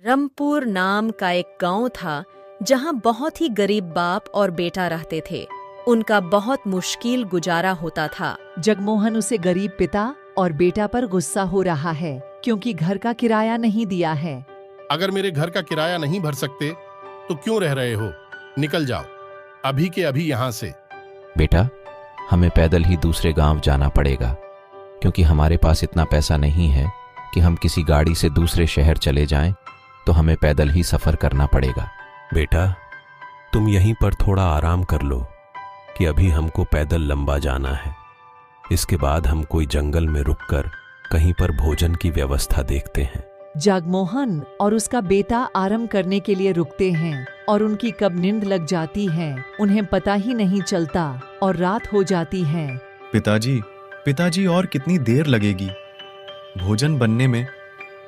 रमपुर नाम का एक गांव था जहां बहुत ही गरीब बाप और बेटा रहते थे। उनका बहुत मुश्किल गुजारा होता था। जगमोहन उसे गरीब पिता और बेटा पर गुस्सा हो रहा है क्योंकि घर का किराया नहीं दिया है। अगर मेरे घर का किराया नहीं भर सकते तो क्यों रह रहे हो? निकल जाओ अभी के अभी यहाँ से। बेटा, हमें पैदल ही दूसरे गांव जाना पड़ेगा क्योंकि हमारे पास इतना पैसा नहीं है कि हम किसी गाड़ी से दूसरे शहर चले जाएं, तो हमें पैदल ही सफर करना पड़ेगा। बेटा, तुम यहीं पर थोड़ा आराम कर लो कि अभी हमको पैदल लंबा जाना है। इसके बाद हम कोई जंगल में रुककर कहीं पर भोजन की व्यवस्था देखते हैं। जगमोहन और उसका बेटा आराम करने के लिए रुकते हैं और उनकी कब नींद लग जाती है उन्हें पता ही नहीं चलता और रात हो जाती है। पिताजी और कितनी देर लगेगी? भोजन बनने में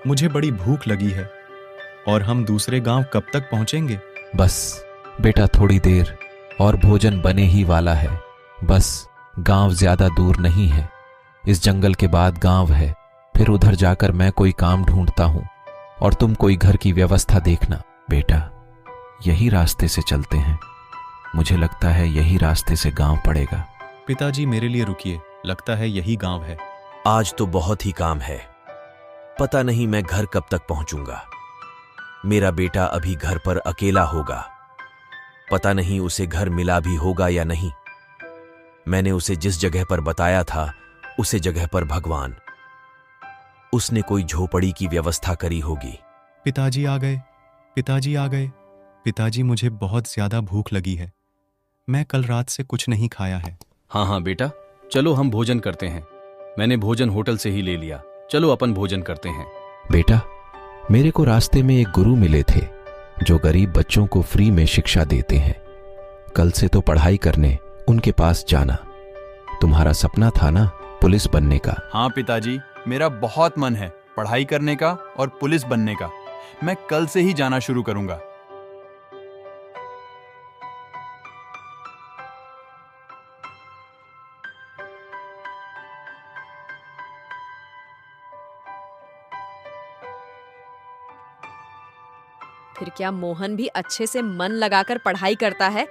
मुझे बड़ी भूख लगी है। और हम दूसरे गांव कब तक पहुंचेंगे? बस बेटा, थोड़ी देर और भोजन बने ही वाला है। बस गांव ज्यादा दूर नहीं है। इस जंगल के बाद गांव है, फिर उधर जाकर मैं कोई काम ढूंढता हूं और तुम कोई घर की व्यवस्था देखना। बेटा, यही रास्ते से चलते हैं। मुझे लगता है यही रास्ते से गांव पड़ेगा। पिताजी, मेरे लिए रुकिए, लगता है यही गांव है। आज तो बहुत ही काम है। पता नहीं मैं घर कब तक पहुंचूंगा। मेरा बेटा अभी घर पर अकेला होगा। पता नहीं उसे घर मिला भी होगा या नहीं। मैंने उसे जिस जगह पर बताया था उसे जगह पर भगवान, उसने कोई झोपड़ी की व्यवस्था करी होगी। पिताजी आ गए। पिताजी, मुझे बहुत ज्यादा भूख लगी है। मैं कल रात से कुछ नहीं खाया है। हाँ बेटा, चलो हम भोजन करते हैं। मैंने भोजन होटल से ही ले लिया। चलो अपन भोजन करते हैं। बेटा, मेरे को रास्ते में एक गुरु मिले थे जो गरीब बच्चों को फ्री में शिक्षा देते हैं। कल से तो पढ़ाई करने उनके पास जाना। तुम्हारा सपना था ना पुलिस बनने का? हाँ पिताजी, मेरा बहुत मन है पढ़ाई करने का और पुलिस बनने का। मैं कल से ही जाना शुरू करूंगा। फिर क्या मोहन भी अच्छे से मन लगाकर पढ़ाई करता है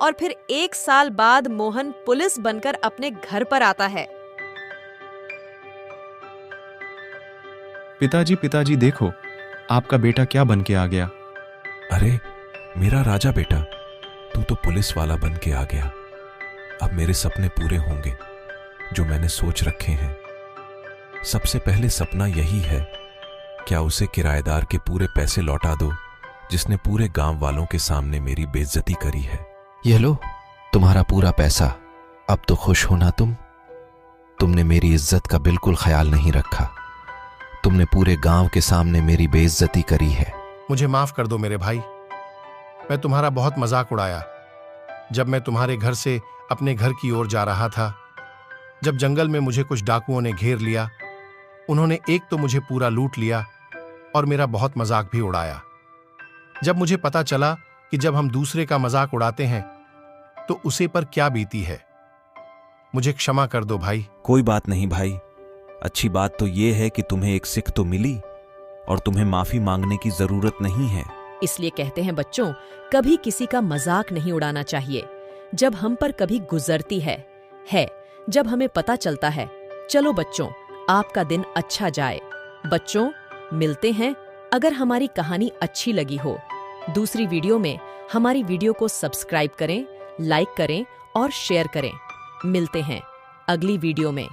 और फिर 1 साल बाद मोहन पुलिस बनकर अपने घर पर आता है। पिताजी देखो, आपका बेटा क्या बन के आ गया। अरे मेरा राजा बेटा, तू तो पुलिस वाला बन के आ गया। अब मेरे सपने पूरे होंगे जो मैंने सोच रखे हैं। सबसे पहले सपना यही है, क्या उसे किराएदार के पूरे पैसे लौटा दो जिसने पूरे गांव वालों के सामने मेरी बेइज्जती करी है। ये लो तुम्हारा पूरा पैसा। अब तो खुश हो ना तुमने मेरी इज्जत का बिल्कुल ख्याल नहीं रखा। तुमने पूरे गांव के सामने मेरी बेइज्जती करी है। मुझे माफ कर दो मेरे भाई, मैं तुम्हारा बहुत मजाक उड़ाया। जब मैं तुम्हारे घर से अपने घर की ओर जा रहा था, जब जंगल में मुझे कुछ डाकुओं ने घेर लिया, उन्होंने एक तो मुझे पूरा लूट लिया और मेरा बहुत मजाक भी उड़ाया। जब मुझे पता चला कि जब हम दूसरे का मजाक उड़ाते हैं तो उसे पर क्या बीती है, मुझे क्षमा कर दो भाई। कोई बात नहीं भाई। अच्छी बात तो यह है कि तुम्हें एक सिख तो मिली और तुम्हें माफी मांगने की जरूरत नहीं है। इसलिए कहते हैं बच्चों, कभी किसी का मजाक नहीं उड़ाना चाहिए। जब हम पर कभी गुजरती है जब हमें पता चलता है। चलो बच्चों, आपका दिन अच्छा जाए। बच्चों, मिलते हैं। अगर हमारी कहानी अच्छी लगी हो, दूसरी वीडियो में हमारी वीडियो को सब्सक्राइब करें, लाइक करें और शेयर करें। मिलते हैं अगली वीडियो में।